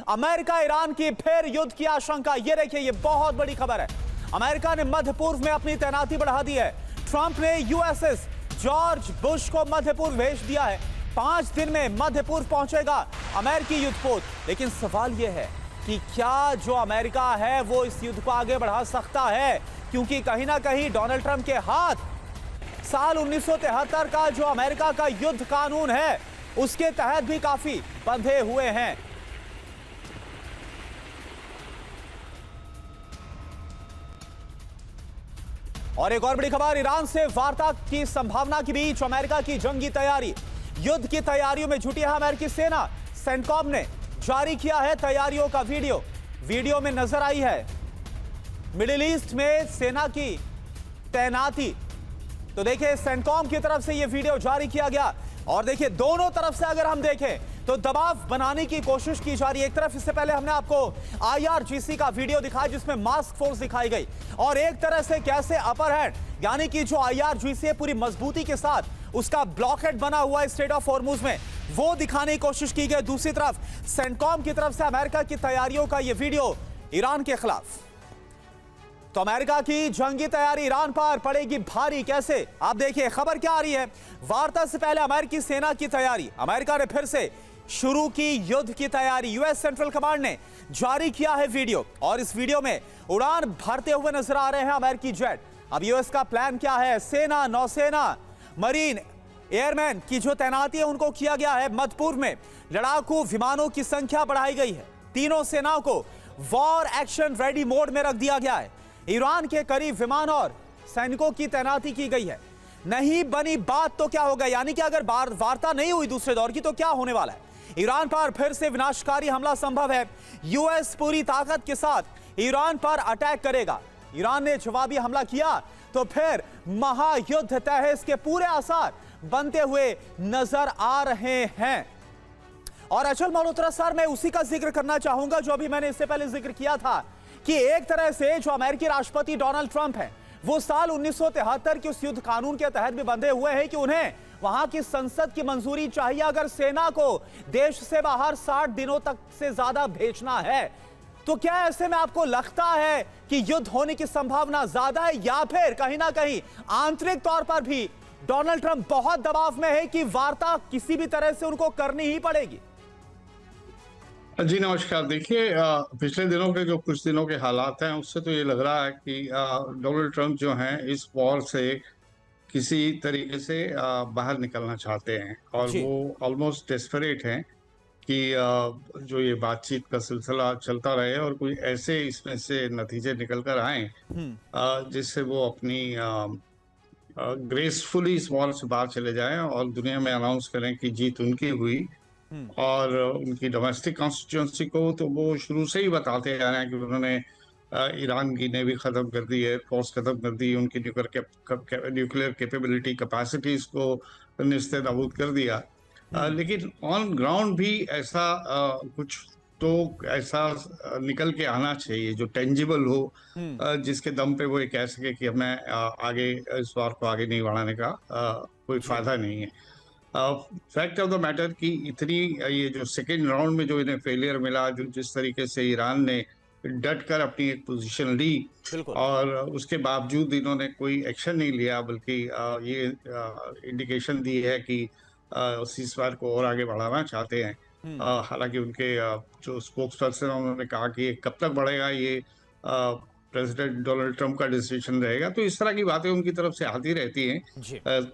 America Iran की फिर युद्ध की आशंका। ये देखिए, ये बहुत बड़ी खबर है। अमेरिका ने मध्य पूर्व में अपनी तैनाती बढ़ा दी है। ट्रंप ने यूएसएस जॉर्ज बुश को मध्य पूर्व भेज दिया है। 5 दिन में मध्य पूर्व पहुंचेगा अमेरिकी युद्धपोत। लेकिन सवाल यह है कि क्या जो अमेरिका है वो इस युद्ध को आगे बढ़ा सकता है, क्योंकि कहीं ना कहीं डोनाल्ड ट्रंप के हाथ साल 1973 का जो अमेरिका का युद्ध कानून है उसके तहत भी काफी बंधे हुए हैं। और एक और बड़ी खबर, ईरान से वार्ता की संभावना के बीच अमेरिका की जंगी तैयारी। युद्ध की तैयारियों में जुटी है अमेरिकी सेना। सेंटकॉम ने जारी किया है तैयारियों का वीडियो में नजर आई है मिडिल ईस्ट में सेना की तैनाती। तो देखिए, सेंटकॉम की तरफ से यह वीडियो जारी किया गया और देखिए दोनों तरफ से अगर हम देखें तो दबाव बनाने की कोशिश की जा रही है। एक तरफ इससे पहले हमने आपको IRGC का वीडियो दिखाया जिसमें मास्क फोर्स दिखाई गई, और एक तरह से कैसे अपर हैंड यानी कि जो IRGC है पूरी मजबूती के साथ उसका ब्लॉकहेड बना हुआ है स्ट्रेट ऑफ हॉर्मुज में, वो दिखाने की कोशिश की गई। दूसरी तरफ सेंटकॉम की तरफ से अमेरिका की तैयारियों का यह वीडियो ईरान के खिलाफ। तो अमेरिका की जंगी तैयारी ईरान पर पड़ेगी भारी। कैसे, आप देखिए खबर क्या आ रही है। वार्ता से पहले अमेरिकी सेना की तैयारी। अमेरिका ने फिर से शुरू की युद्ध की तैयारी। यूएस सेंट्रल कमांड ने जारी किया है वीडियो, और इस वीडियो में उड़ान भरते हुए नजर आ रहे हैं अमेरिकी जेट। अब यूएस का प्लान क्या है? सेना, नौसेना, मरीन, एयरमैन की जो तैनाती है उनको किया गया है। मध्य पूर्व में लड़ाकू विमानों की संख्या बढ़ाई गई है। तीनों सेनाओं को वॉर एक्शन रेडी मोड में रख दिया गया है। ईरान के करीब विमान और सैनिकों की तैनाती की गई है। नहीं बनी बात तो क्या होगा, यानी कि अगर वार्ता नहीं हुई दूसरे दौर की तो क्या होने वाला है? ईरान पर फिर से विनाशकारी हमला संभव है। यूएस पूरी ताकत के साथ ईरान पर अटैक करेगा। ईरान ने जवाबी हमला किया तो फिर महायुद्ध तय है। इसके पूरे आसार बनते हुए नजर आ रहे हैं। और अचल मल्होत्रा सर, मैं उसी का जिक्र करना चाहूंगा जो अभी मैंने इससे पहले जिक्र किया था कि एक तरह से जो अमेरिकी राष्ट्रपति डोनाल्ड ट्रंप हैं वो साल 1973 के उस युद्ध कानून के तहत भी बंधे हुए हैं कि उन्हें वहां की संसद की मंजूरी चाहिए अगर सेना को देश से बाहर 60 दिनों तक से ज्यादा भेजना है। तो क्या ऐसे में आपको लगता है कि युद्ध होने की संभावना ज्यादा है, या फिर कहीं ना कहीं आंतरिक तौर पर भी डोनाल्ड ट्रंप बहुत दबाव में है कि वार्ता किसी भी तरह से उनको करनी ही पड़ेगी? जी नमस्कार। देखिए, पिछले दिनों के जो कुछ दिनों के हालात हैं उससे तो ये लग रहा है कि डोनाल्ड ट्रंप जो हैं इस वॉर से किसी तरीके से बाहर निकलना चाहते हैं, और वो ऑलमोस्ट डेस्परेट हैं कि जो ये बातचीत का सिलसिला चलता रहे और कोई ऐसे इसमें से नतीजे निकल कर आए जिससे वो अपनी ग्रेसफुली इस वॉर से बाहर चले जाएं और दुनिया में अनाउंस करें कि जीत उनकी हुई। और उनकी डोमेस्टिक कॉन्स्टिट्यूंसी को तो वो शुरू से ही बताते आ रहे हैं कि उन्होंने ईरान की नेवी खत्म कर दी, एयरफोर्स खत्म कर दी, उनकी न्यूक्लियर कैपेबिलिटी कैपेसिटीज को निस्ते नाबूद कर दिया। लेकिन ऑन ग्राउंड भी ऐसा कुछ तो ऐसा निकल के आना चाहिए जो टेंजिबल हो, जिसके दम पे वो ये कह सके कि हमें आगे इस वार को आगे नहीं बढ़ाने का कोई फायदा नहीं है। फैक्ट ऑफ द मैटर कि इतनी ये जो सेकेंड राउंड में जो इन्हें फेलियर मिला, जो जिस तरीके से ईरान ने डट कर अपनी एक पोजीशन ली और उसके बावजूद इन्होंने कोई एक्शन नहीं लिया, बल्कि ये इंडिकेशन दी है कि सीज़फायर को और आगे बढ़ाना चाहते हैं। हालांकि उनके जो स्पोक्स पर्सन उन्होंने कहा कि कब तक बढ़ेगा ये प्रेसिडेंट डोनाल्ड ट्रंप का डिसीजन रहेगा। तो इस तरह की बातें उनकी तरफ से आती रहती हैं,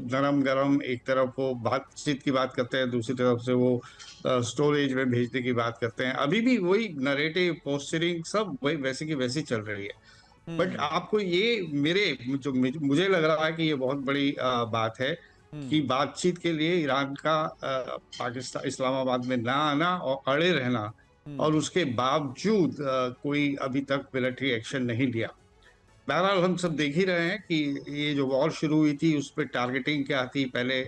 नरम गरम। एक तरफ वो बातचीत की बात करते हैं, दूसरी तरफ से वो स्टोरेज में भेजने की बात करते हैं। अभी भी वही नरेटिव, पोस्चरिंग सब वही वैसे की वैसी चल रही है। बट आपको ये मुझे लग रहा है कि ये बहुत बड़ी बात है कि बातचीत के लिए ईरान का पाकिस्तान इस्लामाबाद में ना आना और अड़े रहना, और उसके बावजूद कोई अभी तक मिलिट्री एक्शन नहीं लिया। बहरहाल हम सब देख ही रहे हैं कि ये जो वॉर शुरू हुई थी उस पर टारगेटिंग क्या थी, पहले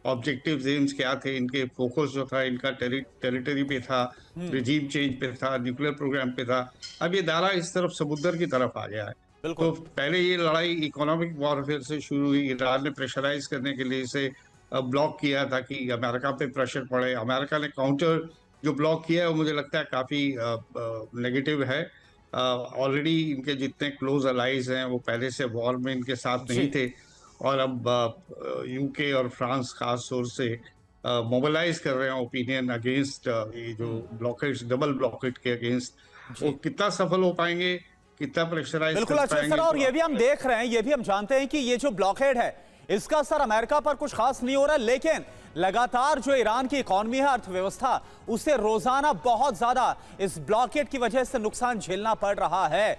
ऑब्जेक्टिव एम्स क्या थे, इनके फोकस जो था इनका टेरिटरी पे था, रिजीम चेंज पे था, न्यूक्लियर प्रोग्राम पे था। अब ये दायरा इस तरफ समुद्र की तरफ आ गया है। तो पहले ये लड़ाई इकोनॉमिक वॉरफेयर से शुरू हुई। ईरान ने प्रेशराइज करने के लिए इसे ब्लॉक किया ताकि अमेरिका पे प्रेशर पड़े। अमेरिका ने काउंटर जो ब्लॉक किया है वो मुझे लगता है काफी नेगेटिव है। ऑलरेडी इनके जितने क्लोज अलाइज हैं वो पहले से वॉर में इनके साथ नहीं जी। थे, और अब यूके और फ्रांस खास तौर से मोबिलाइज कर रहे हैं ओपिनियन अगेंस्ट ये जो ब्लॉकेट, डबल ब्लॉकेट के अगेंस्ट। वो जी कितना सफल हो पाएंगे, कितना प्रेशराइज बिल्कुल कर अच्छे पाएंगे, सर, और तो ये भी हम देख रहे हैं, ये भी हम जानते हैं कि ये जो ब्लॉकेड है इसका असर अमेरिका पर कुछ खास नहीं हो रहा है, लेकिन लगातार जो ईरान की इकॉनमी है, अर्थव्यवस्था, उसे रोजाना बहुत ज्यादा इस ब्लॉकेड की वजह से नुकसान झेलना पड़ रहा है।